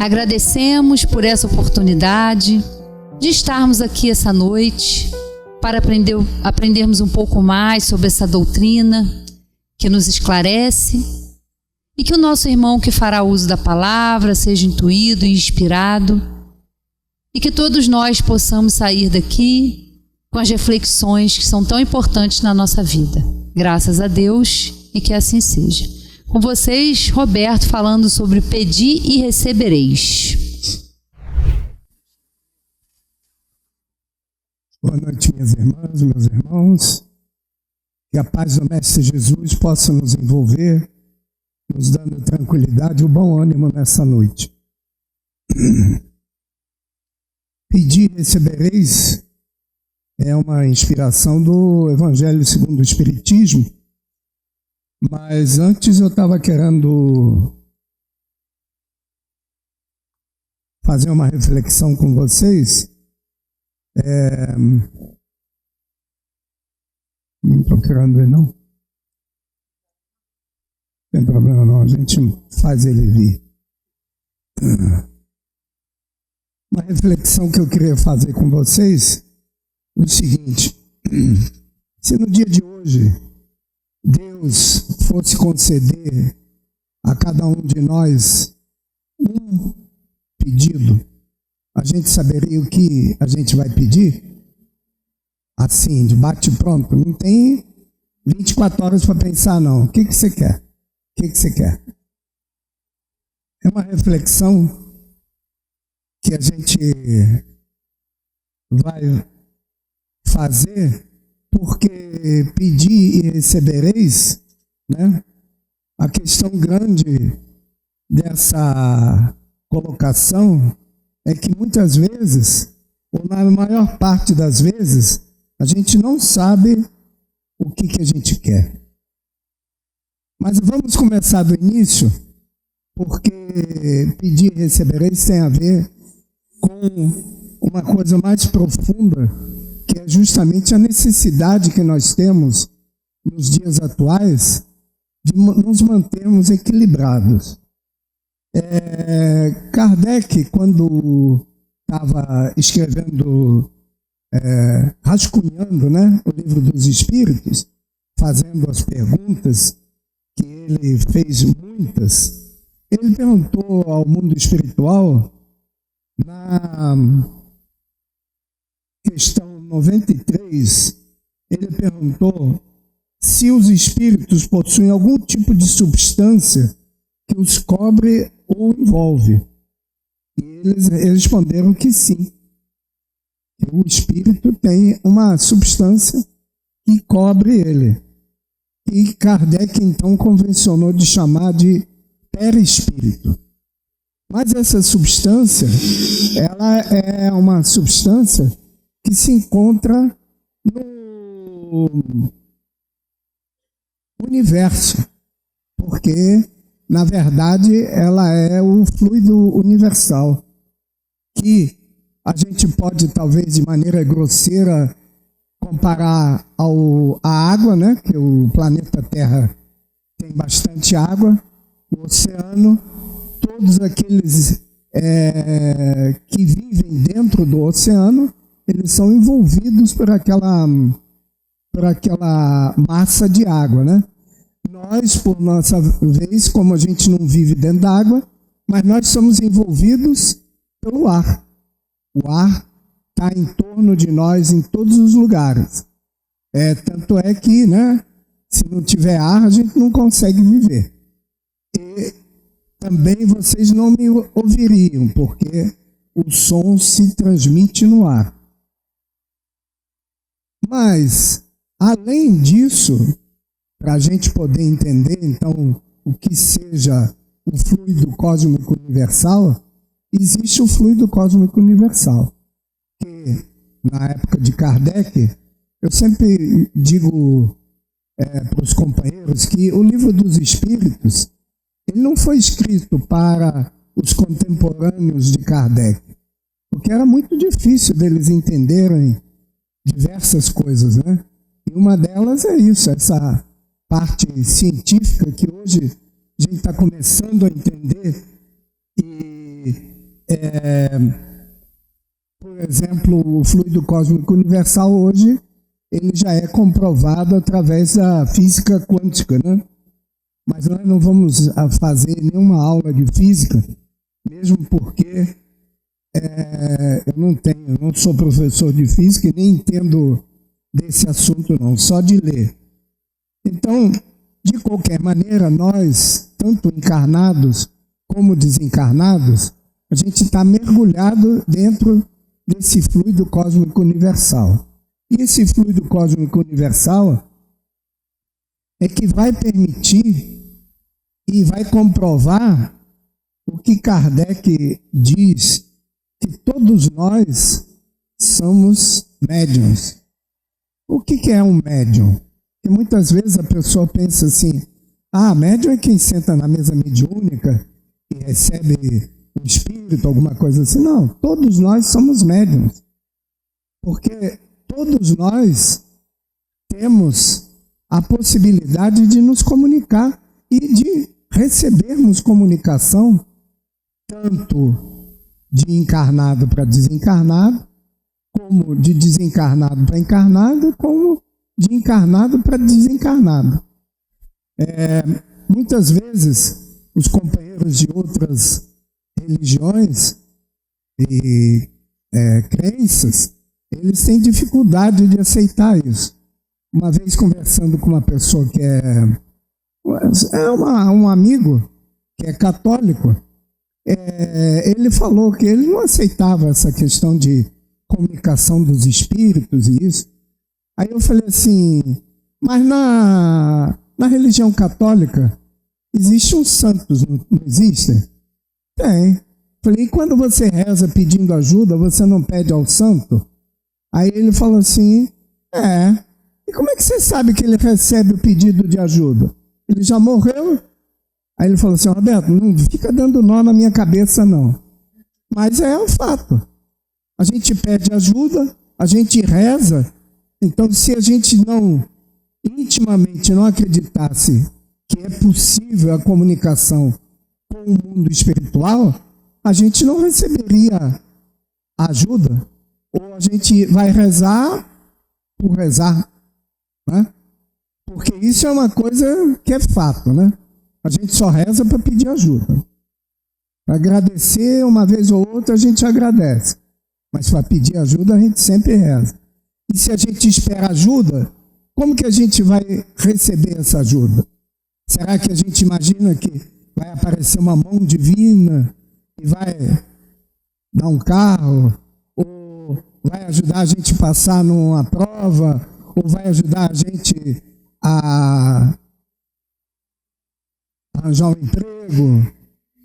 Agradecemos por essa oportunidade de estarmos aqui essa noite para aprendermos um pouco mais sobre essa doutrina que nos esclarece e que o nosso irmão que fará uso da palavra seja intuído e inspirado e que todos nós possamos sair daqui com as reflexões que são tão importantes na nossa vida. Graças a Deus e que assim seja. Com vocês, Roberto, falando sobre pedir e recebereis. Boa noite, minhas irmãs, meus irmãos. Que a paz do Mestre Jesus possa nos envolver, nos dando tranquilidade e bom ânimo nessa noite. Pedir e recebereis é uma inspiração do Evangelho segundo o Espiritismo, mas antes eu estava querendo fazer uma reflexão com vocês. Não estou querendo ver, não. Não tem problema não, a gente faz ele vir. Uma reflexão que eu queria fazer com vocês é o seguinte: se no dia de hoje Deus fosse conceder a cada um de nós um pedido, a gente saberia o que a gente vai pedir? Assim, de bate-pronto, não tem 24 horas para pensar, não. O que você quer? O que você quer? É uma reflexão que a gente vai fazer, porque pedir e recebereis, né? A questão grande dessa colocação é que muitas vezes, ou na maior parte das vezes, a gente não sabe o que a gente quer. Mas vamos começar do início, porque pedir e recebereis tem a ver com uma coisa mais profunda, que é justamente a necessidade que nós temos nos dias atuais de nos mantermos equilibrados. Kardec, quando estava escrevendo, rascunhando, né, o Livro dos Espíritos, fazendo as perguntas, que ele fez muitas, ele perguntou ao mundo espiritual, na questão 93, ele perguntou se os espíritos possuem algum tipo de substância que os cobre ou envolve. E eles responderam que sim. O espírito tem uma substância que cobre ele. E Kardec então convencionou de chamar de perispírito. Mas essa substância, ela é uma substância que se encontra no universo, porque na verdade ela é o fluido universal, que a gente pode talvez de maneira grosseira comparar à água, né? Que o planeta Terra tem bastante água, o oceano, todos aqueles que vivem dentro do oceano, eles são envolvidos por aquela massa de água, né? Nós, por nossa vez, como a gente não vive dentro da água, mas nós somos envolvidos pelo ar. O ar está em torno de nós em todos os lugares. Tanto é que, né, se não tiver ar, a gente não consegue viver. E também vocês não me ouviriam, porque o som se transmite no ar. Mas, além disso, para a gente poder entender, então, o que seja o fluido cósmico universal, existe o fluido cósmico universal, que na época de Kardec, eu sempre digo para os companheiros que o Livro dos Espíritos, ele não foi escrito para os contemporâneos de Kardec, porque era muito difícil deles entenderem diversas coisas, né? E uma delas é isso, essa parte científica que hoje a gente está começando a entender, e Por exemplo, o fluido cósmico universal hoje, ele já é comprovado através da física quântica, né? Mas nós não vamos fazer nenhuma aula de física, mesmo porque eu não sou professor de física e nem entendo desse assunto não, só de ler. Então, de qualquer maneira, nós, tanto encarnados como desencarnados, a gente está mergulhado dentro desse fluido cósmico universal. E esse fluido cósmico universal é que vai permitir e vai comprovar o que Kardec diz, que todos nós somos médiuns. O que é um médium? Porque muitas vezes a pessoa pensa assim, médium é quem senta na mesa mediúnica e recebe um espírito, alguma coisa assim. Não, todos nós somos médiuns. Porque todos nós temos a possibilidade de nos comunicar e de recebermos comunicação tanto de encarnado para desencarnado, como de desencarnado para encarnado, como de encarnado para desencarnado. Muitas vezes, os companheiros de outras religiões e crenças, eles têm dificuldade de aceitar isso. Uma vez conversando com uma pessoa que um amigo que é católico, ele falou que ele não aceitava essa questão de comunicação dos espíritos e isso. Aí eu falei assim, mas na religião católica existem uns santos, não existem? Tem. Falei, e quando você reza pedindo ajuda, você não pede ao santo? Aí ele falou assim, e como é que você sabe que ele recebe o pedido de ajuda? Ele já morreu? Aí ele falou assim, Roberto, não fica dando nó na minha cabeça não. Mas é um fato. A gente pede ajuda, a gente reza. Então, se a gente não, intimamente, não acreditasse que é possível a comunicação com o mundo espiritual, a gente não receberia ajuda. Ou a gente vai rezar por rezar, né? Porque isso é uma coisa que é fato, né? A gente só reza para pedir ajuda. Para agradecer uma vez ou outra, a gente agradece. Mas para pedir ajuda, a gente sempre reza. E se a gente espera ajuda, como que a gente vai receber essa ajuda? Será que a gente imagina que vai aparecer uma mão divina e vai dar um carro? Ou vai ajudar a gente a passar numa prova? Ou vai ajudar a gente a arranjar um emprego?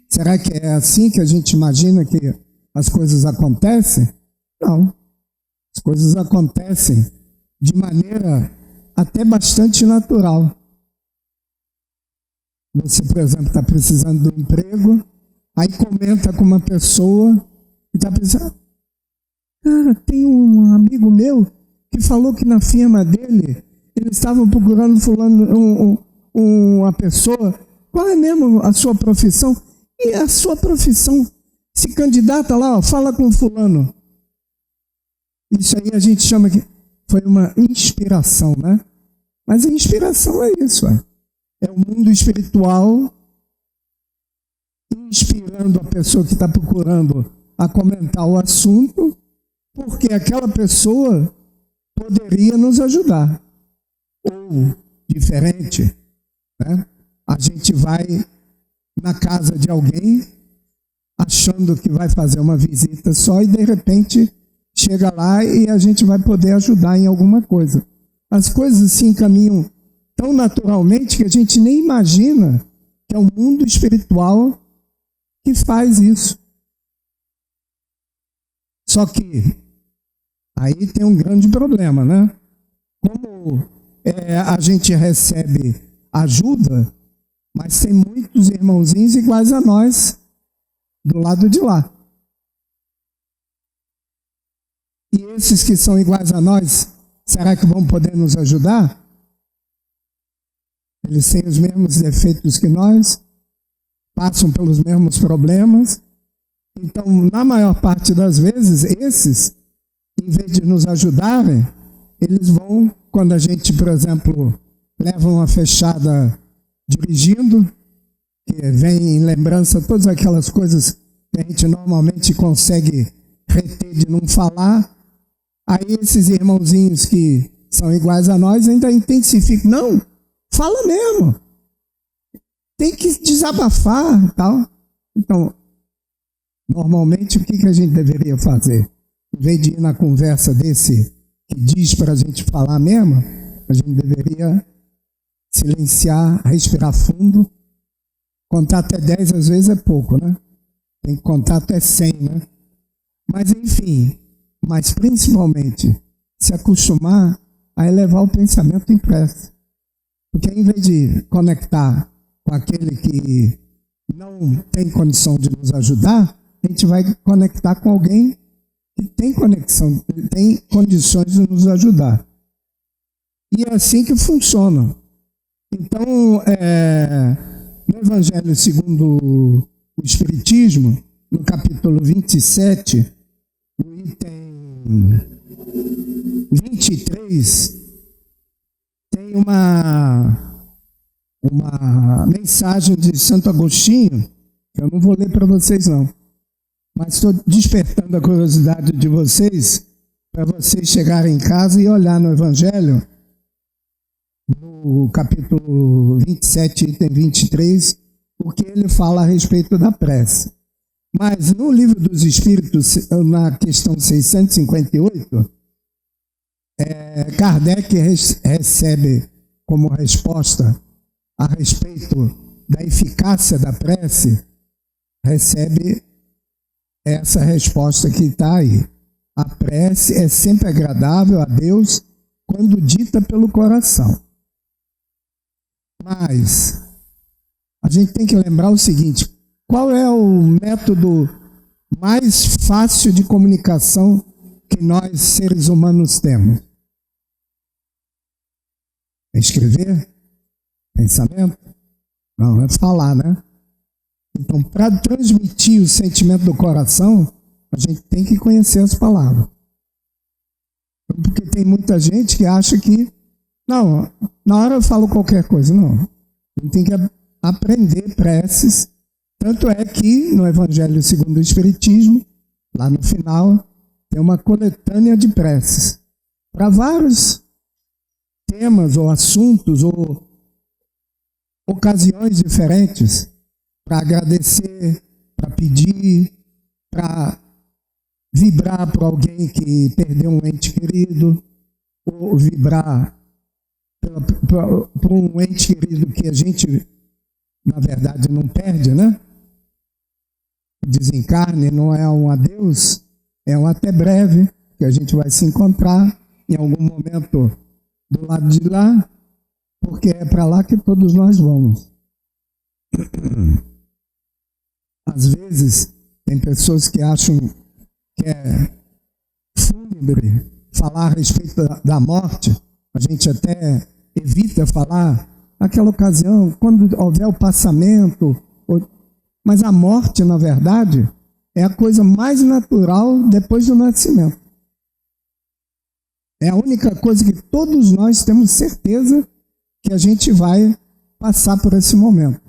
Será que é assim que a gente imagina que as coisas acontecem? Não. As coisas acontecem de maneira até bastante natural. Você, por exemplo, está precisando de um emprego, aí comenta com uma pessoa e está pensando, cara, tem um amigo meu que falou que na firma dele eles estavam procurando uma pessoa. Qual é mesmo a sua profissão? E a sua profissão? Se candidata lá, fala com fulano. Isso aí a gente chama que foi uma inspiração, né? Mas a inspiração é isso, é o mundo espiritual inspirando a pessoa que está procurando a comentar o assunto, porque aquela pessoa poderia nos ajudar. Ou, diferente, né? A gente vai na casa de alguém achando que vai fazer uma visita só e de repente chega lá e a gente vai poder ajudar em alguma coisa. As coisas se encaminham tão naturalmente que a gente nem imagina que é o mundo espiritual que faz isso. Só que aí tem um grande problema, né? Como a gente recebe ajuda, mas tem muitos irmãozinhos iguais a nós do lado de lá. E esses que são iguais a nós, será que vão poder nos ajudar? Eles têm os mesmos defeitos que nós, passam pelos mesmos problemas, Então, na maior parte das vezes, esses, em vez de nos ajudarem, eles vão, quando a gente, por exemplo, leva uma fechada dirigindo, que vem em lembrança todas aquelas coisas que a gente normalmente consegue reter de não falar, aí esses irmãozinhos que são iguais a nós ainda intensificam. Não, fala mesmo. Tem que desabafar e tal. Então, normalmente, o que a gente deveria fazer? Em vez de ir na conversa desse que diz para a gente falar mesmo, a gente deveria silenciar, respirar fundo. Contar até 10 às vezes é pouco, né? Tem que contar até 100, né? Mas enfim, mas principalmente se acostumar a elevar o pensamento em prece. Porque em vez de conectar com aquele que não tem condição de nos ajudar, a gente vai conectar com alguém que tem conexão, tem condições de nos ajudar. E é assim que funciona. Então, no Evangelho segundo o Espiritismo, no capítulo 27, no item 23, tem uma mensagem de Santo Agostinho, que eu não vou ler para vocês não, mas estou despertando a curiosidade de vocês, para vocês chegarem em casa e olhar no Evangelho, no capítulo 27, item 23, porque ele fala a respeito da prece. Mas no Livro dos Espíritos, na questão 658, Kardec recebe como resposta a respeito da eficácia da prece, recebe essa resposta que está aí. A prece é sempre agradável a Deus quando dita pelo coração. Mas a gente tem que lembrar o seguinte: qual é o método mais fácil de comunicação que nós, seres humanos, temos? É escrever? Pensamento? Não, é falar, né? Então, para transmitir o sentimento do coração, a gente tem que conhecer as palavras. Porque tem muita gente que acha que, não, na hora eu falo qualquer coisa. Não. A gente tem que aprender preces. Tanto é que no Evangelho segundo o Espiritismo, lá no final, tem uma coletânea de preces para vários temas ou assuntos ou ocasiões diferentes, para agradecer, para pedir, para vibrar por alguém que perdeu um ente querido, ou vibrar por um ente querido que a gente, na verdade, não perde, né? Desencarne não é um adeus, é um até breve, que a gente vai se encontrar em algum momento do lado de lá, porque é para lá que todos nós vamos. Às vezes, tem pessoas que acham que é fúnebre falar a respeito da morte. A gente até evita falar naquela ocasião, quando houver o passamento. Mas a morte, na verdade, é a coisa mais natural depois do nascimento. É a única coisa que todos nós temos certeza que a gente vai passar por esse momento.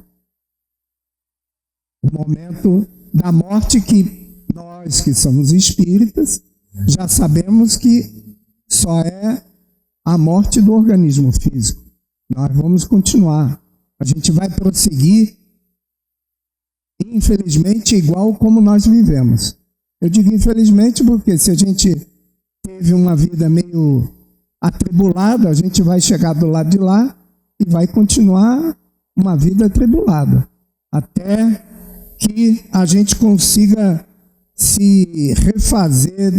O momento da morte que nós, que somos espíritas, já sabemos que só é a morte do organismo físico. Nós vamos continuar. A gente vai prosseguir, infelizmente, igual como nós vivemos. Eu digo infelizmente porque se a gente teve uma vida meio atribulada, a gente vai chegar do lado de lá e vai continuar uma vida atribulada, até que a gente consiga se refazer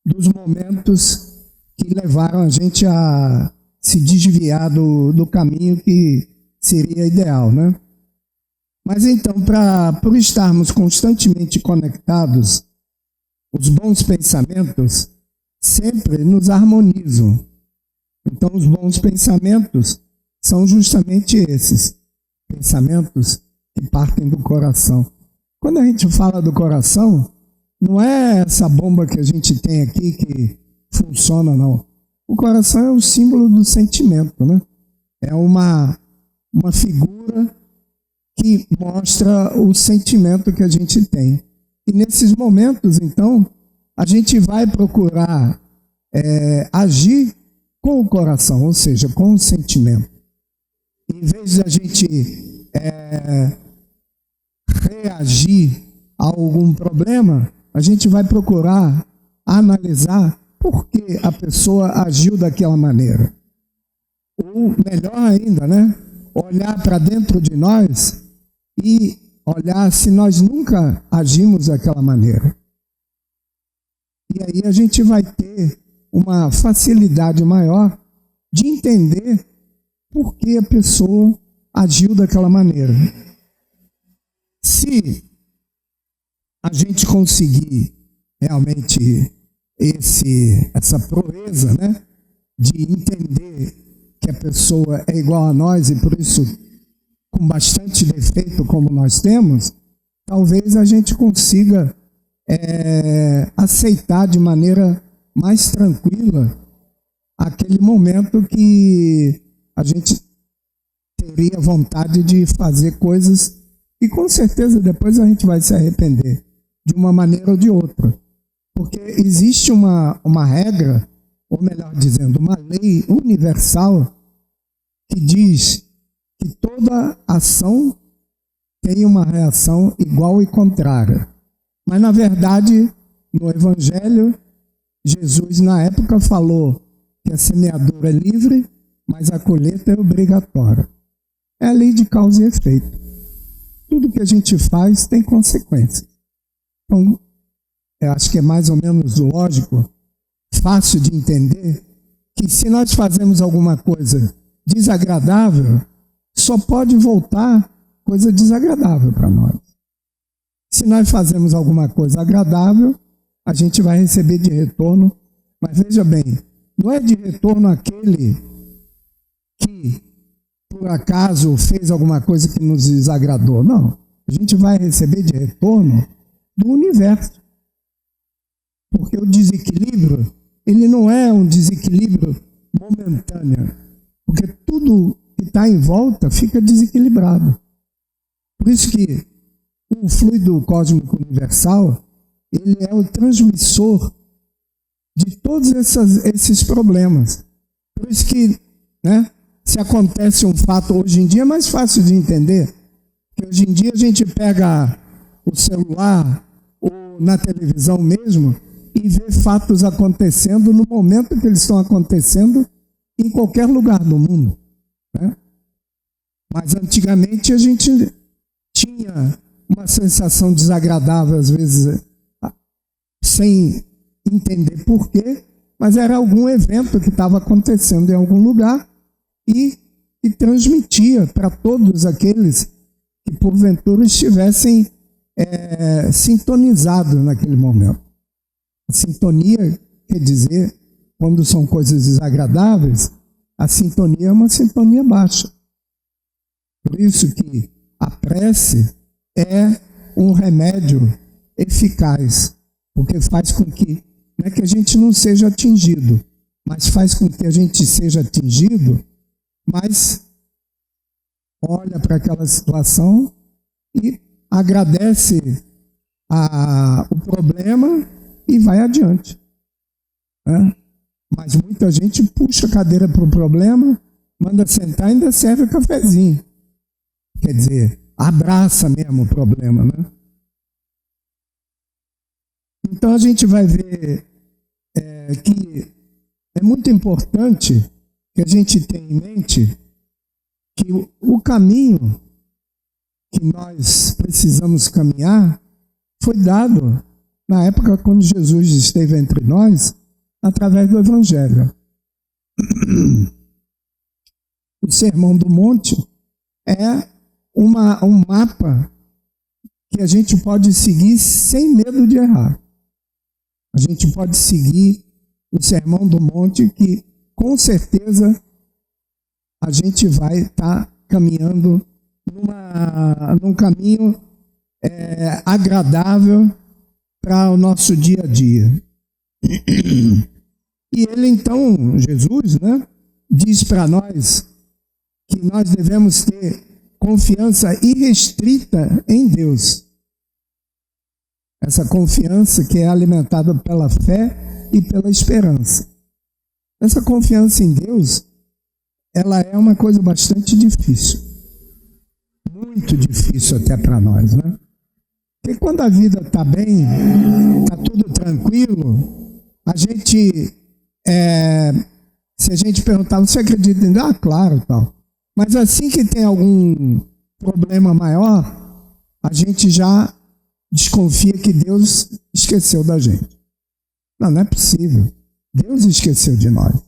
dos momentos que levaram a gente a se desviar do caminho que seria ideal, né? Mas então, por estarmos constantemente conectados, os bons pensamentos sempre nos harmonizam. Então, os bons pensamentos são justamente esses pensamentos que partem do coração. Quando a gente fala do coração, não é essa bomba que a gente tem aqui que funciona, não. O coração é o símbolo do sentimento, né? É uma figura que mostra o sentimento que a gente tem. E nesses momentos, então, a gente vai procurar agir com o coração, ou seja, com o sentimento. Em vez de a gente reagir a algum problema, a gente vai procurar analisar por que a pessoa agiu daquela maneira. Ou melhor ainda, né? Olhar para dentro de nós e olhar se nós nunca agimos daquela maneira. E aí a gente vai ter uma facilidade maior de entender por que a pessoa agiu daquela maneira. Se a gente conseguir realmente essa proeza, né, de entender que a pessoa é igual a nós e por isso com bastante defeito como nós temos, talvez a gente consiga aceitar de maneira mais tranquila aquele momento que a gente teria vontade de fazer coisas e com certeza depois a gente vai se arrepender de uma maneira ou de outra. Porque existe uma regra, ou melhor dizendo, uma lei universal que diz que toda ação tem uma reação igual e contrária. Mas, na verdade, no Evangelho, Jesus, na época, falou que a semeadura é livre, mas a colheita é obrigatória. É a lei de causa e efeito. Tudo que a gente faz tem consequências. Então, eu acho que é mais ou menos lógico, fácil de entender, que se nós fazemos alguma coisa desagradável, só pode voltar coisa desagradável para nós. Se nós fazemos alguma coisa agradável, a gente vai receber de retorno, mas veja bem, não é de retorno aquele que, por acaso, fez alguma coisa que nos desagradou, não. A gente vai receber de retorno do universo. Porque o desequilíbrio, ele não é um desequilíbrio momentâneo, porque tudo que está em volta fica desequilibrado. Por isso que o fluido cósmico universal, ele é o transmissor de todos esses problemas. Por isso que, né, se acontece um fato hoje em dia, é mais fácil de entender. Porque hoje em dia a gente pega o celular ou na televisão mesmo e vê fatos acontecendo no momento que eles estão acontecendo em qualquer lugar do mundo, né? Mas antigamente a gente tinha uma sensação desagradável, às vezes, sem entender por quê, mas era algum evento que estava acontecendo em algum lugar e transmitia para todos aqueles que porventura estivessem sintonizados naquele momento. A sintonia quer dizer, quando são coisas desagradáveis, a sintonia é uma sintonia baixa. Por isso que a prece é um remédio eficaz, porque faz com que, não é que a gente não seja atingido, mas faz com que a gente seja atingido, mas olha para aquela situação e agradece o problema e vai adiante, né? Mas muita gente puxa a cadeira para o problema, manda sentar e ainda serve o cafezinho. Quer dizer, abraça mesmo o problema, né? Então a gente vai ver que é muito importante que a gente tenha em mente que o caminho que nós precisamos caminhar foi dado na época quando Jesus esteve entre nós, através do Evangelho. O Sermão do Monte é um mapa que a gente pode seguir sem medo de errar. A gente pode seguir o Sermão do Monte, que com certeza a gente vai estar caminhando num caminho agradável para o nosso dia a dia. E ele então, Jesus, né, diz para nós que nós devemos ter confiança irrestrita em Deus. Essa confiança que é alimentada pela fé e pela esperança. Essa confiança em Deus, ela é uma coisa bastante difícil. Muito difícil até para nós, né? Porque quando a vida está bem, está tudo tranquilo, a gente, se a gente perguntar, você acredita em Deus? Ah, claro, tal. Mas assim que tem algum problema maior, a gente já desconfia que Deus esqueceu da gente. Não, não é possível. Deus esqueceu de nós.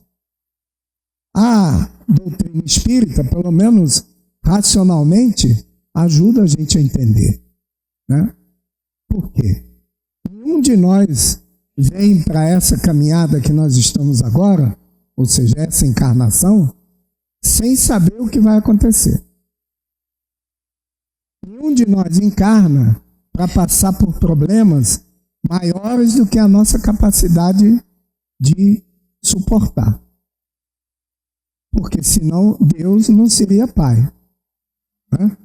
A doutrina espírita, pelo menos racionalmente, ajuda a gente a entender, né? Por quê? Nenhum de nós vem para essa caminhada que nós estamos agora, ou seja, essa encarnação, sem saber o que vai acontecer. Nenhum de nós encarna para passar por problemas maiores do que a nossa capacidade de suportar. Porque senão Deus não seria Pai, né?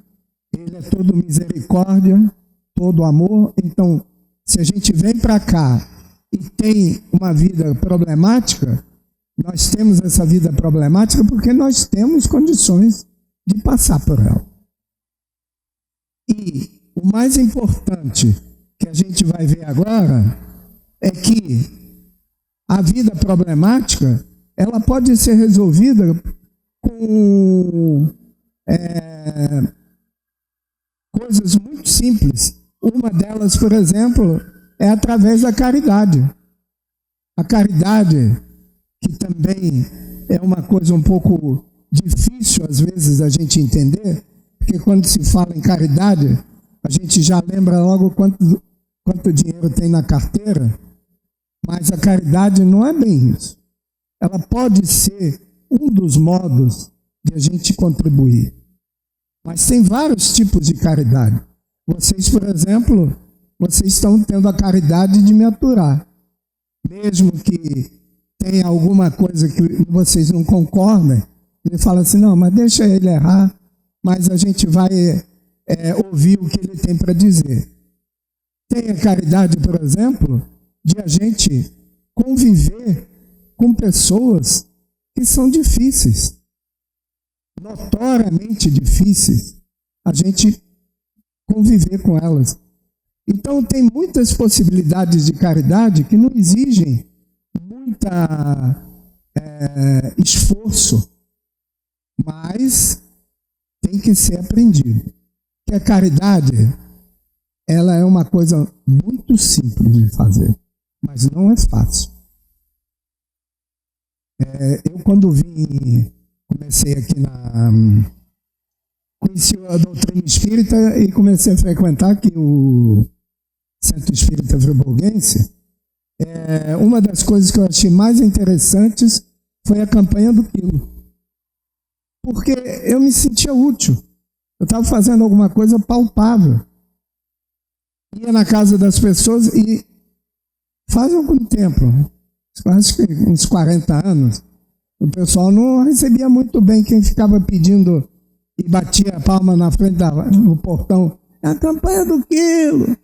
Ele é todo misericórdia, todo amor. Então, se a gente vem para cá e tem uma vida problemática, nós temos essa vida problemática porque nós temos condições de passar por ela. E o mais importante que a gente vai ver agora é que a vida problemática, ela pode ser resolvida com coisas muito simples. Uma delas, por exemplo, é através da caridade. A caridade, que também é uma coisa um pouco difícil às vezes a gente entender, porque quando se fala em caridade, a gente já lembra logo quanto dinheiro tem na carteira, mas a caridade não é bem isso. Ela pode ser um dos modos de a gente contribuir. Mas tem vários tipos de caridade. Vocês, por exemplo, vocês estão tendo a caridade de me aturar. Mesmo que tenha alguma coisa que vocês não concordem, ele fala assim, não, mas deixa ele errar, mas a gente vai ouvir o que ele tem para dizer. Tem a caridade, por exemplo, de a gente conviver com pessoas que são difíceis, notoriamente difíceis, a gente conviver com elas. Então tem muitas possibilidades de caridade que não exigem muita esforço, mas tem que ser aprendido. Porque a caridade, ela é uma coisa muito simples de fazer, mas não é fácil. Eu quando comecei aqui conheci a doutrina espírita e comecei a frequentar aqui o Centro Espírita Friburguense. Uma das coisas que eu achei mais interessantes foi a campanha do quilo. Porque eu me sentia útil. Eu estava fazendo alguma coisa palpável. Ia na casa das pessoas e faz algum tempo, acho que uns 40 anos, o pessoal não recebia muito bem quem ficava pedindo e batia a palma na frente do portão. É a campanha do quilo,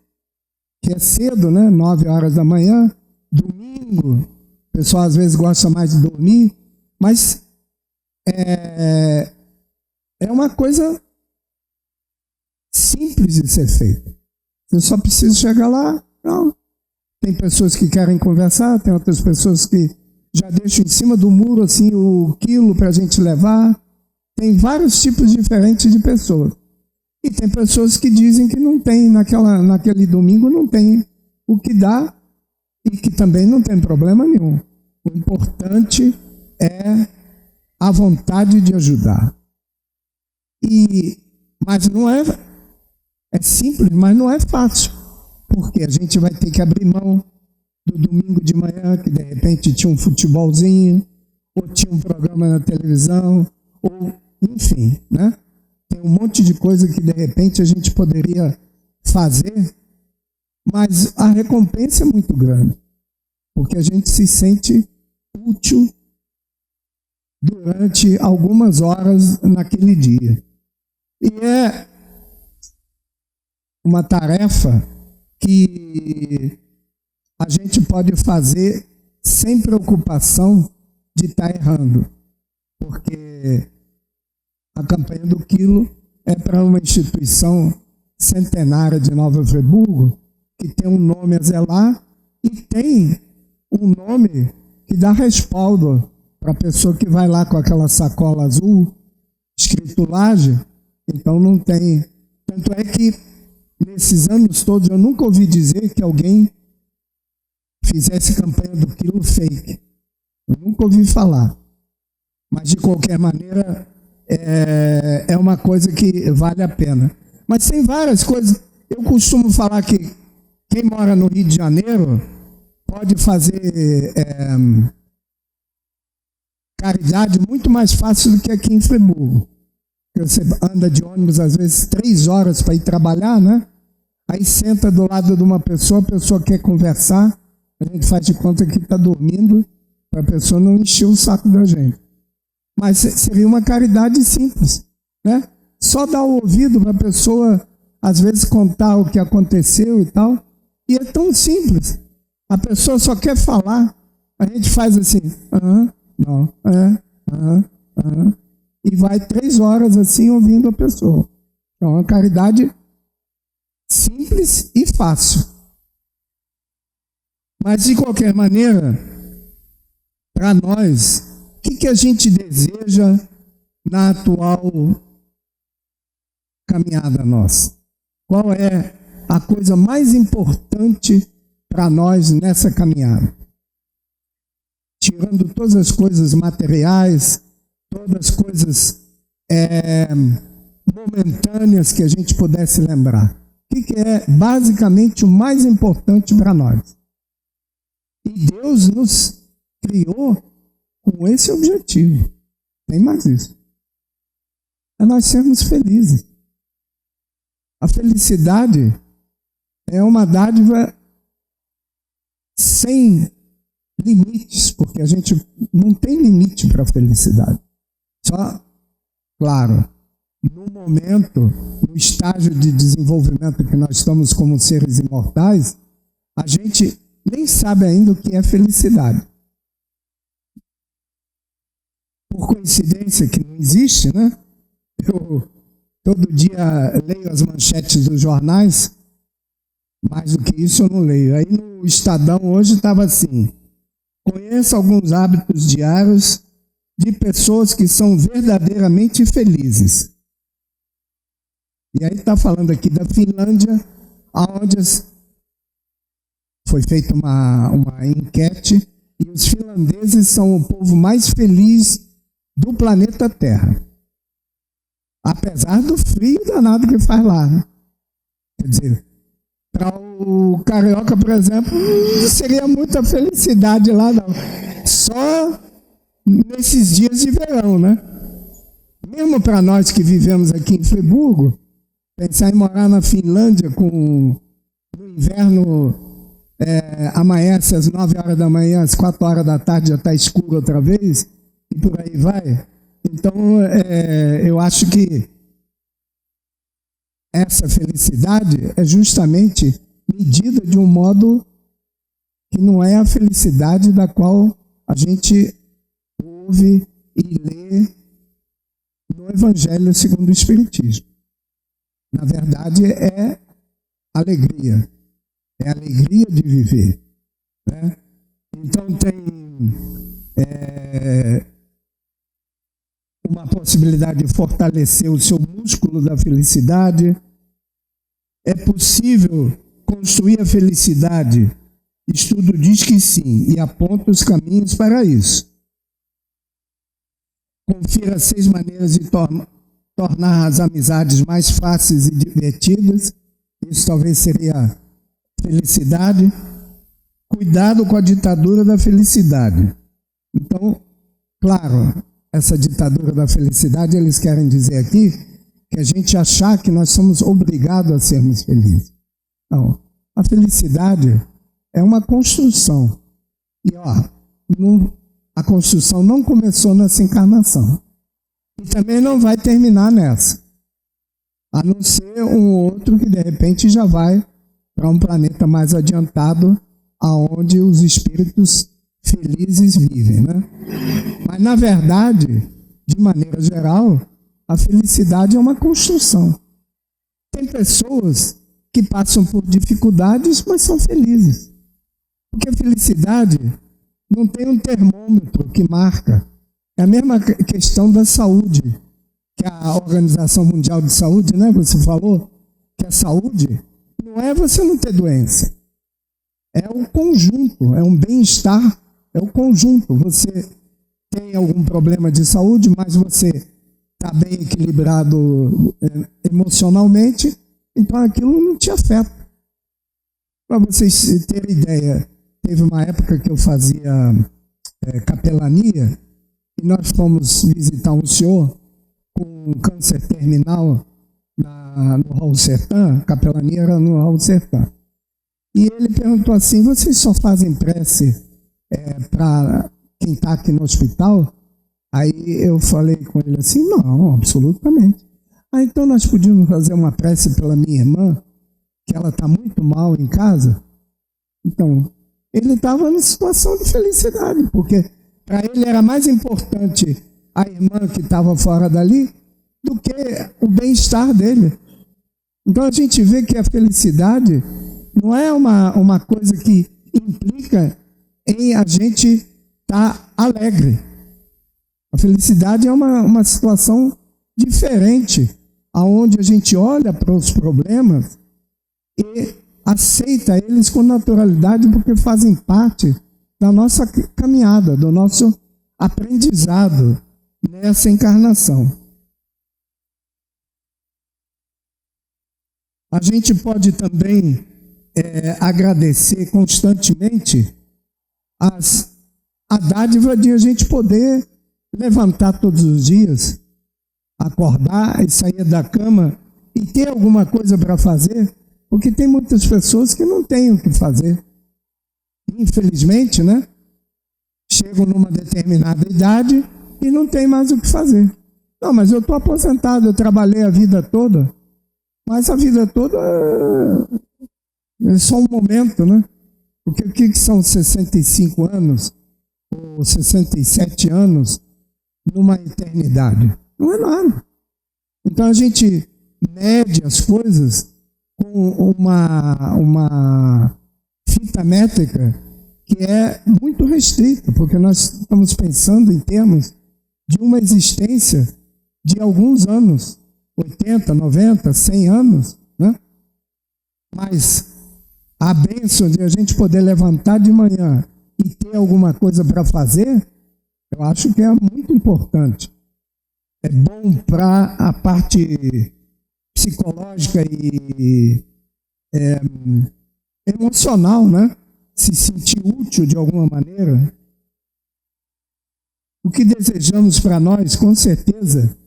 que é cedo, né? 9 horas da manhã, domingo. O pessoal às vezes gosta mais de dormir, mas é uma coisa simples de ser feita. Você só precisa chegar lá. Não. Tem pessoas que querem conversar, tem outras pessoas que já deixam em cima do muro assim o quilo para a gente levar. Tem vários tipos diferentes de pessoas. E tem pessoas que dizem que não tem, naquele domingo não tem o que dar e que também não tem problema nenhum. O importante é a vontade de ajudar. Mas não é simples, mas não é fácil. Porque a gente vai ter que abrir mão do domingo de manhã, que de repente tinha um futebolzinho, ou tinha um programa na televisão, ou enfim, né? Tem um monte de coisa que de repente a gente poderia fazer, mas a recompensa é muito grande, porque a gente se sente útil durante algumas horas naquele dia. E é uma tarefa que a gente pode fazer sem preocupação de estar errando, porque a campanha do quilo é para uma instituição centenária de Nova Friburgo, que tem um nome a zelar e tem um nome que dá respaldo para a pessoa que vai lá com aquela sacola azul, escrito Laje. Então não tem. Tanto é que nesses anos todos eu nunca ouvi dizer que alguém fizesse campanha do quilo fake. Eu nunca ouvi falar. Mas de qualquer maneira é uma coisa que vale a pena. Mas tem várias coisas. Eu costumo falar que quem mora no Rio de Janeiro pode fazer caridade muito mais fácil do que aqui em Friburgo. Você anda de ônibus às vezes 3 horas para ir trabalhar, né? Aí senta do lado de uma pessoa, a pessoa quer conversar, a gente faz de conta que está dormindo, para a pessoa não encher o saco da gente. Mas seria uma caridade simples, né? Só dar o ouvido para a pessoa, às vezes, contar o que aconteceu e tal. E é tão simples. A pessoa só quer falar. A gente faz assim, não, e vai 3 horas assim ouvindo a pessoa. Então, é uma caridade simples e fácil. Mas, de qualquer maneira, para nós, o que a gente deseja na atual caminhada nossa? Qual é a coisa mais importante para nós nessa caminhada? Tirando todas as coisas materiais, todas as coisas momentâneas que a gente pudesse lembrar. O que é basicamente o mais importante para nós? E Deus nos criou com esse objetivo. Tem mais isso. É nós sermos felizes. A felicidade é uma dádiva sem limites, porque a gente não tem limite para a felicidade. Só, claro, no momento, no estágio de desenvolvimento que nós estamos como seres imortais, a gente nem sabe ainda o que é felicidade. Por coincidência, que não existe, né? Eu todo dia leio as manchetes dos jornais, mais do que isso eu não leio. Aí no Estadão hoje estava assim: conheça alguns hábitos diários de pessoas que são verdadeiramente felizes. E aí está falando aqui da Finlândia, onde foi feita uma enquete, e os finlandeses são o povo mais feliz do planeta Terra. Apesar do frio danado que faz lá, né? Quer dizer, para o carioca, por exemplo, não seria muita felicidade lá, não. Só nesses dias de verão, né? Mesmo para nós que vivemos aqui em Friburgo, pensar em morar na Finlândia no inverno, amanhece às 9 horas da manhã, às 4 horas da tarde já está escuro outra vez, e por aí vai. Então, eu acho que essa felicidade é justamente medida de um modo que não é a felicidade da qual a gente ouve e lê no Evangelho segundo o Espiritismo. Na verdade, é alegria. É alegria de viver, né? Então, tem uma possibilidade de fortalecer o seu músculo da felicidade. É possível construir a felicidade? Estudo diz que sim, e aponta os caminhos para isso. Confira 6 maneiras de tornar as amizades mais fáceis e divertidas. Isso talvez seria felicidade. Cuidado com a ditadura da felicidade. Então, claro, essa ditadura da felicidade, eles querem dizer aqui que a gente achar que nós somos obrigados a sermos felizes. Não. A felicidade é uma construção. E a construção não começou nessa encarnação. E também não vai terminar nessa. A não ser um outro que de repente já vai para um planeta mais adiantado, aonde os espíritos felizes vivem, né? Mas na verdade, de maneira geral, a felicidade é uma construção. Tem pessoas que passam por dificuldades, mas são felizes. Porque a felicidade não tem um termômetro que marca. É a mesma questão da saúde, que a Organização Mundial de Saúde, né? Você falou que a saúde não é você não ter doença. É o conjunto, é um bem-estar, é o conjunto. Você tem algum problema de saúde, mas você está bem equilibrado emocionalmente, então aquilo não te afeta. Para vocês terem ideia, teve uma época que eu fazia capelania e nós fomos visitar um senhor com câncer terminal no Raul Sertã. A capelania era no Raul Sertã. E ele perguntou assim: vocês só fazem prece para quem está aqui no hospital? Aí eu falei com ele assim: não, absolutamente. Então nós podíamos fazer uma prece pela minha irmã, que ela está muito mal em casa. Então, ele estava em situação de felicidade, porque para ele era mais importante a irmã que estava fora dali do que o bem-estar dele. Então a gente vê que a felicidade não é uma coisa que implica em a gente estar alegre. A felicidade é uma situação diferente, aonde a gente olha para os problemas e aceita eles com naturalidade, porque fazem parte da nossa caminhada, do nosso aprendizado nessa encarnação. A gente pode também agradecer constantemente a dádiva de a gente poder levantar todos os dias, acordar e sair da cama e ter alguma coisa para fazer, porque tem muitas pessoas que não têm o que fazer. Infelizmente, né? Chegam numa determinada idade e não tem mais o que fazer. Não, mas eu estou aposentado, eu trabalhei a vida toda. Mas a vida toda é só um momento, né? Porque o que são 65 anos ou 67 anos numa eternidade? Não é nada. Então a gente mede as coisas com uma fita métrica que é muito restrita, porque nós estamos pensando em termos de uma existência de alguns anos, 80, 90, 100 anos, né? Mas a bênção de a gente poder levantar de manhã e ter alguma coisa para fazer, eu acho que é muito importante. É bom para a parte psicológica e emocional, né? Se sentir útil de alguma maneira. O que desejamos para nós, com certeza,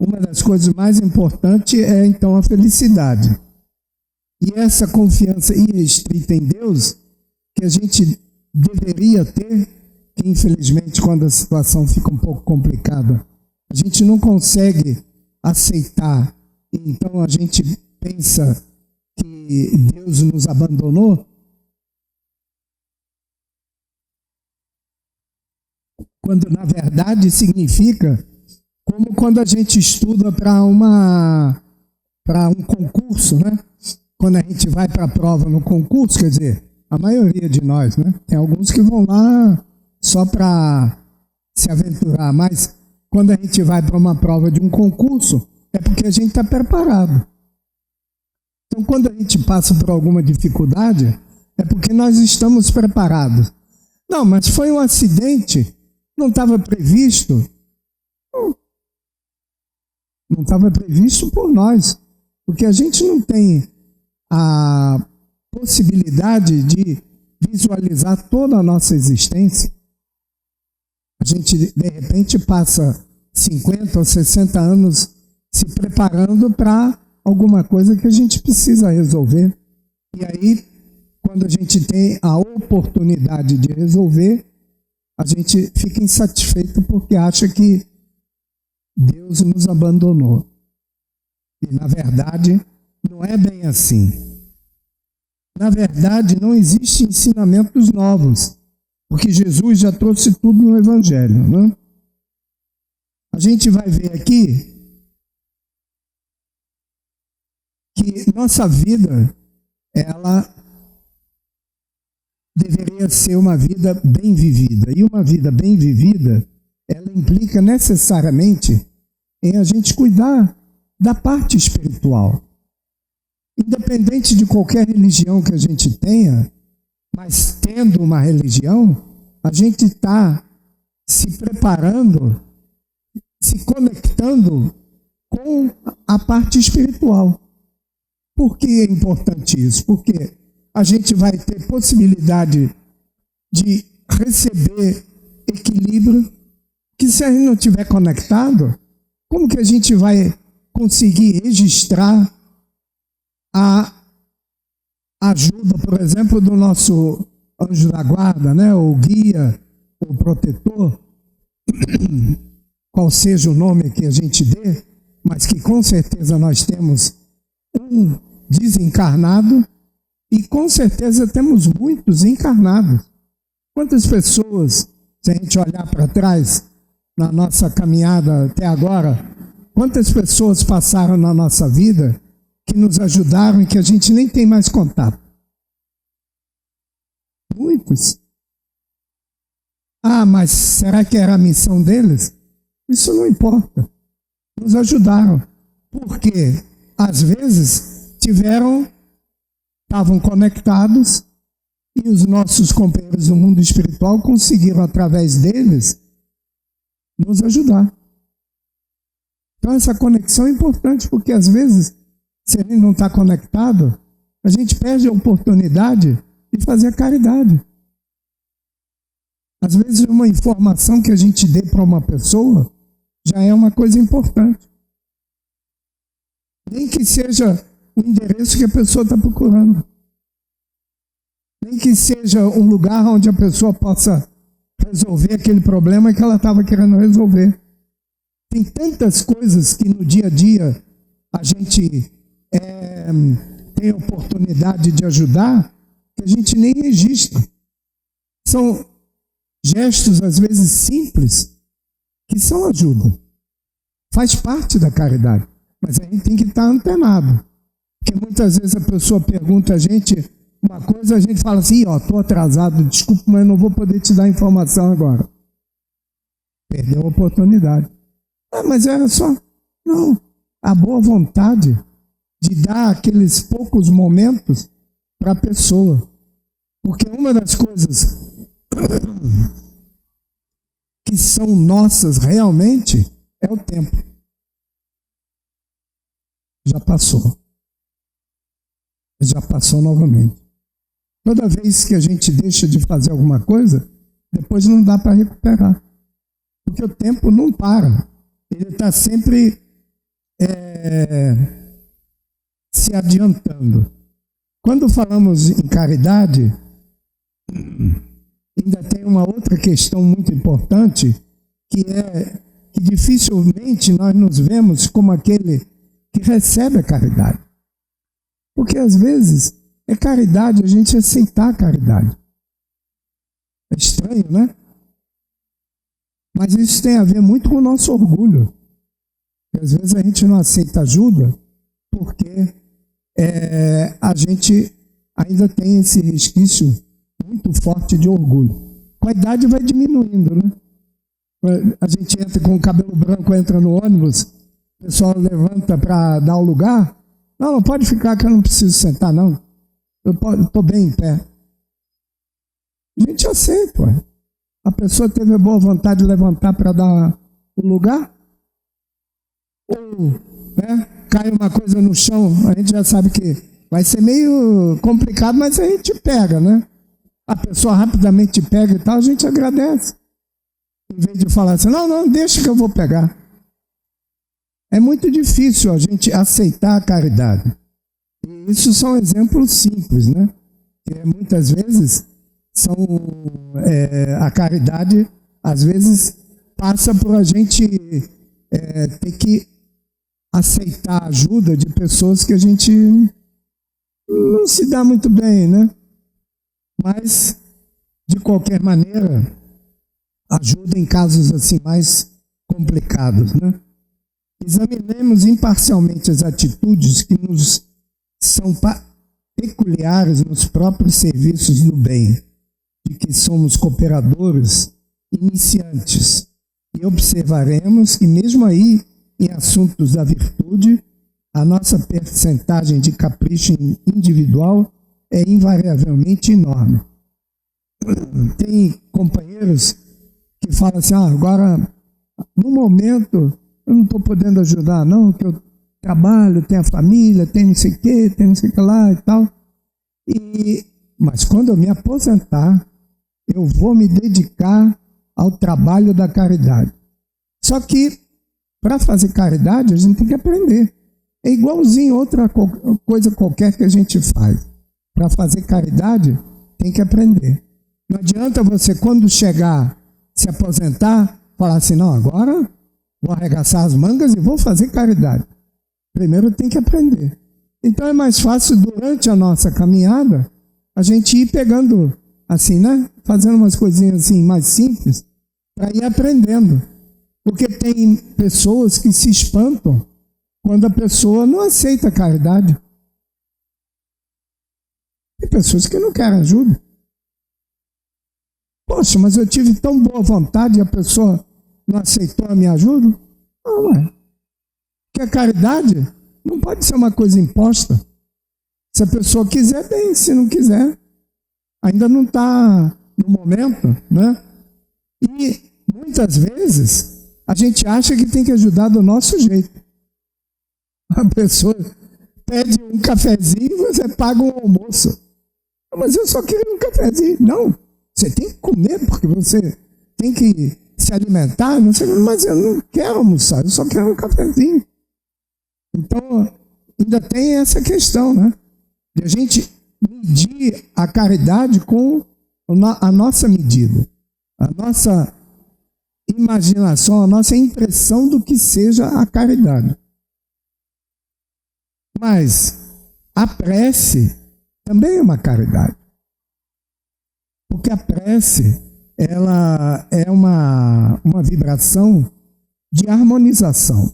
uma das coisas mais importantes é então a felicidade. E essa confiança irrestrita em Deus que a gente deveria ter, que infelizmente quando a situação fica um pouco complicada, a gente não consegue aceitar, então a gente pensa que Deus nos abandonou. Quando na verdade significa como quando a gente estuda para um concurso, né? Quando a gente vai para a prova no concurso, quer dizer, a maioria de nós, né? Tem alguns que vão lá só para se aventurar, mas quando a gente vai para uma prova de um concurso, é porque a gente está preparado. Então, quando a gente passa por alguma dificuldade, é porque nós estamos preparados. Não, mas foi um acidente, não estava previsto. Não estava previsto por nós, porque a gente não tem a possibilidade de visualizar toda a nossa existência. A gente, de repente, passa 50 ou 60 anos se preparando para alguma coisa que a gente precisa resolver. E aí, quando a gente tem a oportunidade de resolver, a gente fica insatisfeito porque acha que Deus nos abandonou. E, na verdade, não é bem assim. Na verdade, não existem ensinamentos novos, porque Jesus já trouxe tudo no Evangelho, né? A gente vai ver aqui que nossa vida, ela deveria ser uma vida bem vivida. E uma vida bem vivida, ela implica necessariamente em a gente cuidar da parte espiritual. Independente de qualquer religião que a gente tenha, mas tendo uma religião, a gente está se preparando, se conectando com a parte espiritual. Por que é importante isso? Porque a gente vai ter possibilidade de receber equilíbrio, que se a gente não estiver conectado, como que a gente vai conseguir registrar a ajuda, por exemplo, do nosso anjo da guarda, né? O guia, o protetor, qual seja o nome que a gente dê, mas que com certeza nós temos um desencarnado e com certeza temos muitos encarnados. Quantas pessoas, se a gente olhar para trás, na nossa caminhada até agora, quantas pessoas passaram na nossa vida que nos ajudaram e que a gente nem tem mais contato? Muitos. Ah, mas será que era a missão deles? Isso não importa. Nos ajudaram. Porque, às vezes, estavam conectados e os nossos companheiros do mundo espiritual conseguiram, através deles, nos ajudar. Então, essa conexão é importante, porque, às vezes, se a gente não está conectado, a gente perde a oportunidade de fazer a caridade. Às vezes, uma informação que a gente dê para uma pessoa já é uma coisa importante. Nem que seja o endereço que a pessoa está procurando. Nem que seja um lugar onde a pessoa possa resolver aquele problema que ela estava querendo resolver. Tem tantas coisas que no dia a dia a gente tem oportunidade de ajudar que a gente nem registra. São gestos, às vezes, simples, que são ajuda. Faz parte da caridade. Mas a gente tem que estar antenado. Porque muitas vezes a pessoa pergunta a gente uma coisa, a gente fala assim, estou atrasado, desculpa, mas não vou poder te dar informação agora. Perdeu a oportunidade. Mas era só... Não, a boa vontade de dar aqueles poucos momentos para a pessoa. Porque uma das coisas que são nossas realmente é o tempo. Já passou. Já passou novamente. Toda vez que a gente deixa de fazer alguma coisa, depois não dá para recuperar. Porque o tempo não para. Ele está sempre se adiantando. Quando falamos em caridade, ainda tem uma outra questão muito importante, que é que dificilmente nós nos vemos como aquele que recebe a caridade. Porque às vezes é caridade a gente aceitar a caridade. É estranho, né? Mas isso tem a ver muito com o nosso orgulho. Às vezes a gente não aceita ajuda porque a gente ainda tem esse resquício muito forte de orgulho. Com a idade vai diminuindo, né? A gente entra com o cabelo branco, entra no ônibus, o pessoal levanta para dar o lugar. Não pode ficar que eu não preciso sentar, não. Eu estou bem em pé. A gente aceita, ué. A pessoa teve a boa vontade de levantar para dar o lugar. Ou cai uma coisa no chão, a gente já sabe que vai ser meio complicado, mas a gente pega, né? A pessoa rapidamente pega e tal, a gente agradece. Em vez de falar assim, não, deixa que eu vou pegar. É muito difícil a gente aceitar a caridade. E isso são exemplos simples, né? Que muitas vezes a caridade, às vezes, passa por a gente ter que aceitar a ajuda de pessoas que a gente não se dá muito bem, né? Mas, de qualquer maneira, ajuda em casos assim mais complicados, né? Examinemos imparcialmente as atitudes que nos são peculiares nos próprios serviços do bem, de que somos cooperadores iniciantes, e observaremos que mesmo aí, em assuntos da virtude, a nossa percentagem de capricho individual é invariavelmente enorme. Tem companheiros que falam assim, agora, no momento, eu não estou podendo ajudar não, que eu trabalho, tenho a família, tenho não sei o que, tenho não sei o que lá e tal. Mas quando eu me aposentar, eu vou me dedicar ao trabalho da caridade. Só que, para fazer caridade, a gente tem que aprender. É igualzinho outra coisa qualquer que a gente faz. Para fazer caridade, tem que aprender. Não adianta você, quando chegar, se aposentar, falar assim, não, agora vou arregaçar as mangas e vou fazer caridade. Primeiro tem que aprender. Então é mais fácil, durante a nossa caminhada, a gente ir pegando, assim, né? Fazendo umas coisinhas assim mais simples, para ir aprendendo. Porque tem pessoas que se espantam quando a pessoa não aceita a caridade. Tem pessoas que não querem ajuda. Poxa, mas eu tive tão boa vontade e a pessoa não aceitou a minha ajuda? Não, é. Porque a caridade não pode ser uma coisa imposta. Se a pessoa quiser, bem. Se não quiser, ainda não está no momento, né? E muitas vezes a gente acha que tem que ajudar do nosso jeito. A pessoa pede um cafezinho e você paga um almoço. Mas eu só queria um cafezinho. Não, você tem que comer porque você tem que se alimentar. Não sei, mas eu não quero almoçar, eu só quero um cafezinho. Então, ainda tem essa questão, né? De a gente medir a caridade com a nossa medida, a nossa imaginação, a nossa impressão do que seja a caridade. Mas a prece também é uma caridade. Porque a prece, ela é uma vibração de harmonização.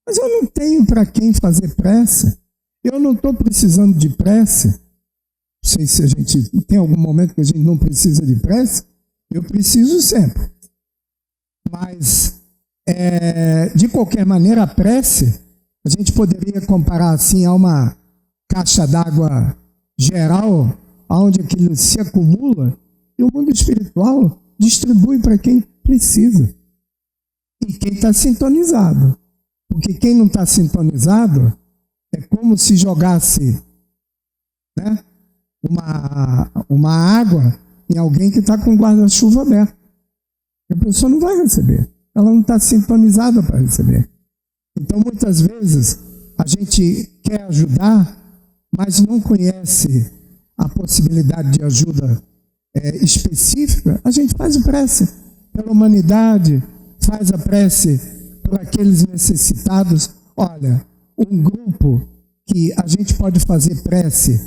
Mas eu não tenho para quem fazer prece. Eu não estou precisando de prece. Não sei se a gente tem algum momento que a gente não precisa de prece. Eu preciso sempre. Mas, de qualquer maneira, a prece, a gente poderia comparar assim a uma caixa d'água geral, onde aquilo se acumula, e o mundo espiritual distribui para quem precisa. E quem está sintonizado. Porque quem não está sintonizado é como se jogasse, né, uma água em alguém que está com o guarda-chuva aberto. A pessoa não vai receber. Ela não está sintonizada para receber. Então, muitas vezes, a gente quer ajudar, mas não conhece a possibilidade de ajuda específica. A gente faz prece pela humanidade, faz a prece por aqueles necessitados. Olha, um grupo que a gente pode fazer prece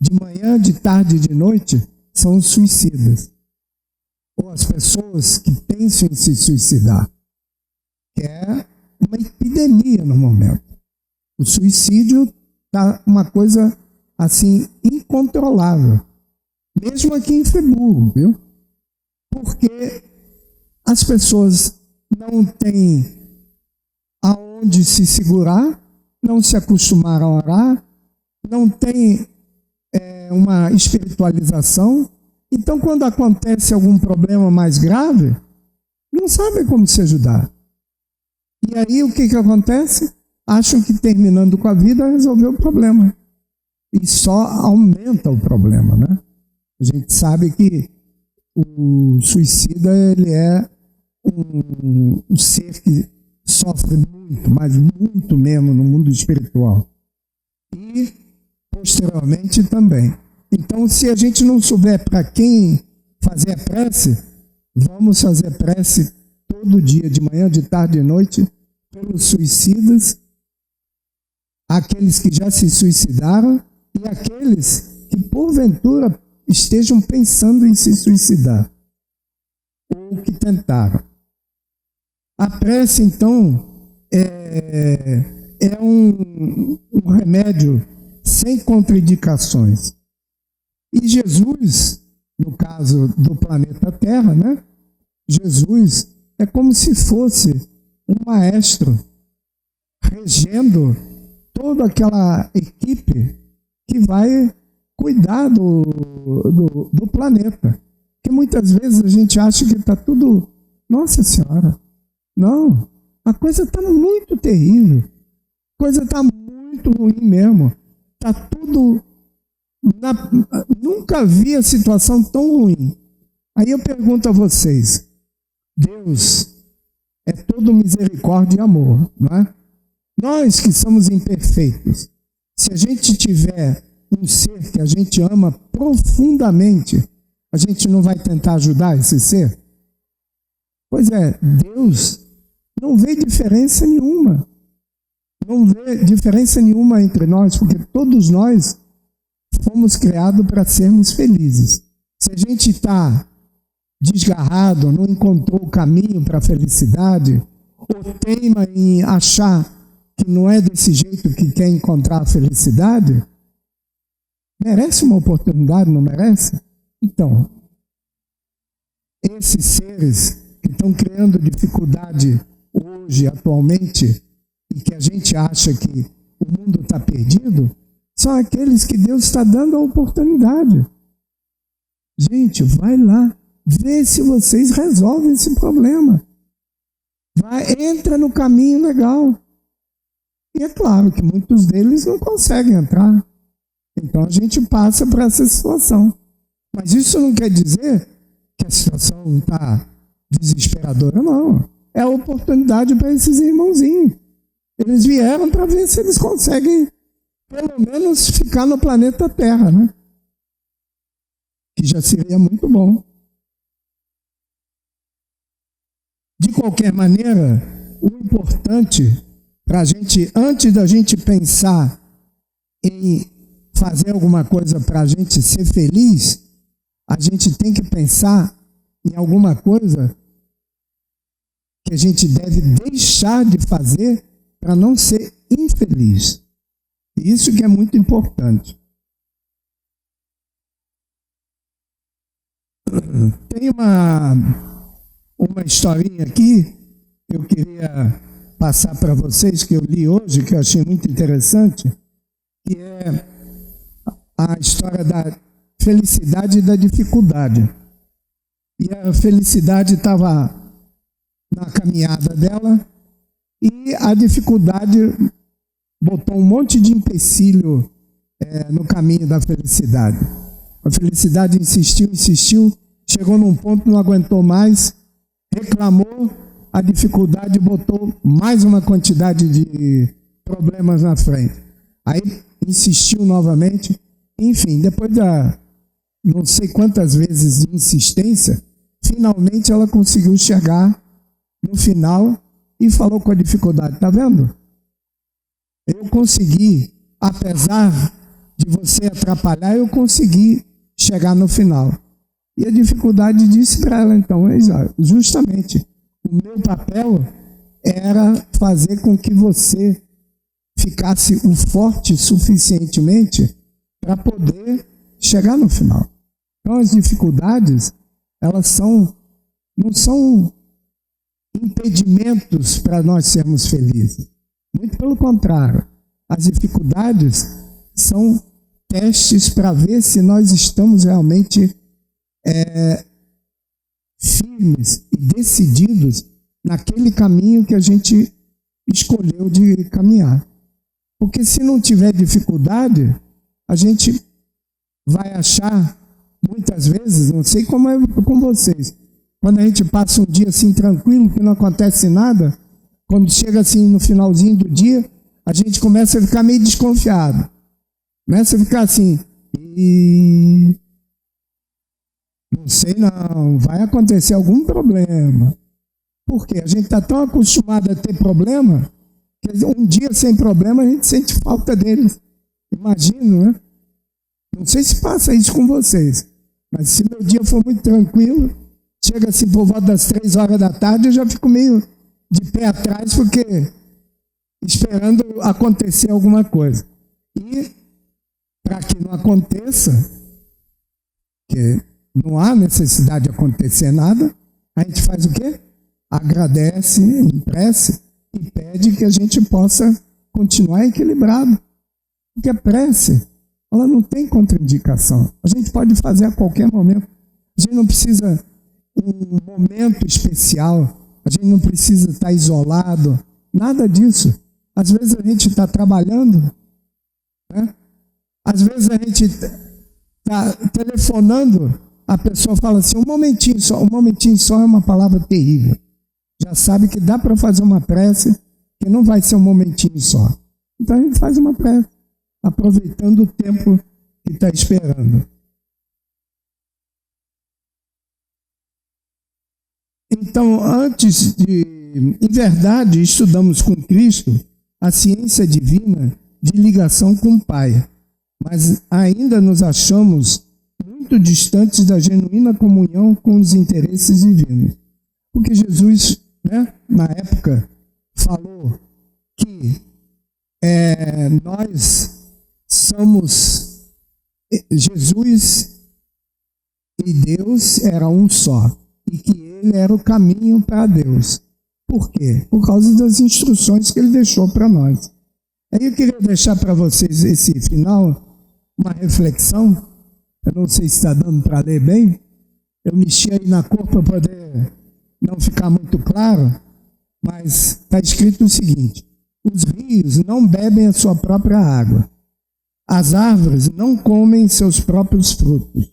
de manhã, de tarde e de noite são os suicidas. Ou as pessoas que pensam em se suicidar. Que é uma epidemia no momento. O suicídio está uma coisa assim incontrolável. Mesmo aqui em Friburgo, viu? Porque as pessoas não têm aonde se segurar, não se acostumaram a orar, não têm uma espiritualização. Então, quando acontece algum problema mais grave, não sabem como se ajudar. E aí, o que acontece? Acham que terminando com a vida resolveu o problema. E só aumenta o problema, né? A gente sabe que o suicida, ele é um ser que sofre muito, mas muito mesmo no mundo espiritual. e posteriormente também. Então, se a gente não souber para quem fazer a prece, vamos fazer prece todo dia, de manhã, de tarde e de noite, pelos suicidas, aqueles que já se suicidaram e aqueles que, porventura, estejam pensando em se suicidar, ou que tentaram. A prece, então, é um remédio sem contraindicações. E Jesus, no caso do planeta Terra, né? Jesus é como se fosse um maestro regendo toda aquela equipe que vai cuidar do planeta. Porque muitas vezes a gente acha que está tudo... Nossa Senhora, não, a coisa está muito terrível, a coisa está muito ruim mesmo, está tudo... Nunca vi a situação tão ruim. Aí eu pergunto a vocês, Deus é todo misericórdia e amor, não é? Nós que somos imperfeitos, se a gente tiver um ser que a gente ama profundamente, a gente não vai tentar ajudar esse ser? Pois é, Deus não vê diferença nenhuma. Não vê diferença nenhuma entre nós, porque todos nós fomos criados para sermos felizes. Se a gente está desgarrado, não encontrou o caminho para a felicidade, ou teima em achar que não é desse jeito que quer encontrar a felicidade, merece uma oportunidade, não merece? Então, esses seres que estão criando dificuldade hoje, atualmente, e que a gente acha que o mundo está perdido, são aqueles que Deus está dando a oportunidade. Gente, vai lá, vê se vocês resolvem esse problema. Entra no caminho legal. E é claro que muitos deles não conseguem entrar. Então a gente passa por essa situação. Mas isso não quer dizer que a situação está desesperadora, não. É a oportunidade para esses irmãozinhos. Eles vieram para ver se eles conseguem, pelo menos, ficar no planeta Terra, né? Que já seria muito bom. De qualquer maneira, o importante para a gente, antes da gente pensar em fazer alguma coisa para a gente ser feliz, a gente tem que pensar em alguma coisa que a gente deve deixar de fazer para não ser infeliz. E isso que é muito importante. Tem uma historinha aqui que eu queria passar para vocês, que eu li hoje, que eu achei muito interessante, que é a história da felicidade e da dificuldade. E a felicidade estava na caminhada dela e a dificuldade botou um monte de empecilho no caminho da felicidade. A felicidade insistiu, chegou num ponto, não aguentou mais, reclamou, a dificuldade botou mais uma quantidade de problemas na frente. Aí insistiu novamente, enfim, depois da não sei quantas vezes de insistência, finalmente ela conseguiu chegar no final e falou com a dificuldade, tá vendo? Eu consegui, apesar de você atrapalhar, eu consegui chegar no final. E a dificuldade disse para ela, então, justamente, o meu papel era fazer com que você ficasse o forte suficientemente para poder chegar no final. Então, as dificuldades, elas não são impedimentos para nós sermos felizes. Muito pelo contrário, as dificuldades são testes para ver se nós estamos realmente firmes e decididos naquele caminho que a gente escolheu de caminhar. Porque se não tiver dificuldade, a gente vai achar, muitas vezes, não sei como é com vocês, quando a gente passa um dia assim tranquilo, que não acontece nada, quando chega assim no finalzinho do dia, a gente começa a ficar meio desconfiado. Não é você ficar assim, e não sei não, vai acontecer algum problema. Por quê? A gente está tão acostumado a ter problema, que um dia sem problema a gente sente falta deles. Imagino, né? Não sei se passa isso com vocês, mas se meu dia for muito tranquilo, chega assim por volta das 3 horas da tarde, eu já fico meio de pé atrás, porque esperando acontecer alguma coisa. E para que não aconteça, que não há necessidade de acontecer nada, a gente faz o quê? Agradece em prece e pede que a gente possa continuar equilibrado. Porque a prece, ela não tem contraindicação. A gente pode fazer a qualquer momento. A gente não precisa um momento especial. A gente não precisa estar isolado. Nada disso. Às vezes a gente está trabalhando, né? Às vezes a gente está telefonando, a pessoa fala assim, um momentinho só é uma palavra terrível. Já sabe que dá para fazer uma prece, que não vai ser um momentinho só. Então a gente faz uma prece, aproveitando o tempo que está esperando. Então, em verdade, estudamos com Cristo a ciência divina de ligação com o Pai, mas ainda nos achamos muito distantes da genuína comunhão com os interesses divinos. Porque Jesus, né, na época, falou que nós somos, Jesus e Deus era um só, e que ele era o caminho para Deus. Por quê? Por causa das instruções que ele deixou para nós. Aí eu queria deixar para vocês esse final, uma reflexão. Eu não sei se está dando para ler bem. Eu mexi aí na cor para poder não ficar muito claro, mas está escrito o seguinte: os rios não bebem a sua própria água, as árvores não comem seus próprios frutos,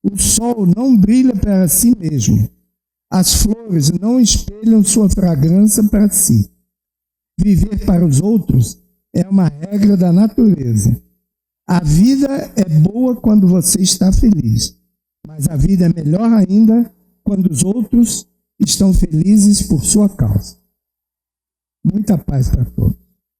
o sol não brilha para si mesmo, as flores não espelham sua fragrância para si. Viver para os outros é uma regra da natureza. A vida é boa quando você está feliz, mas a vida é melhor ainda quando os outros estão felizes por sua causa. Muita paz para todos.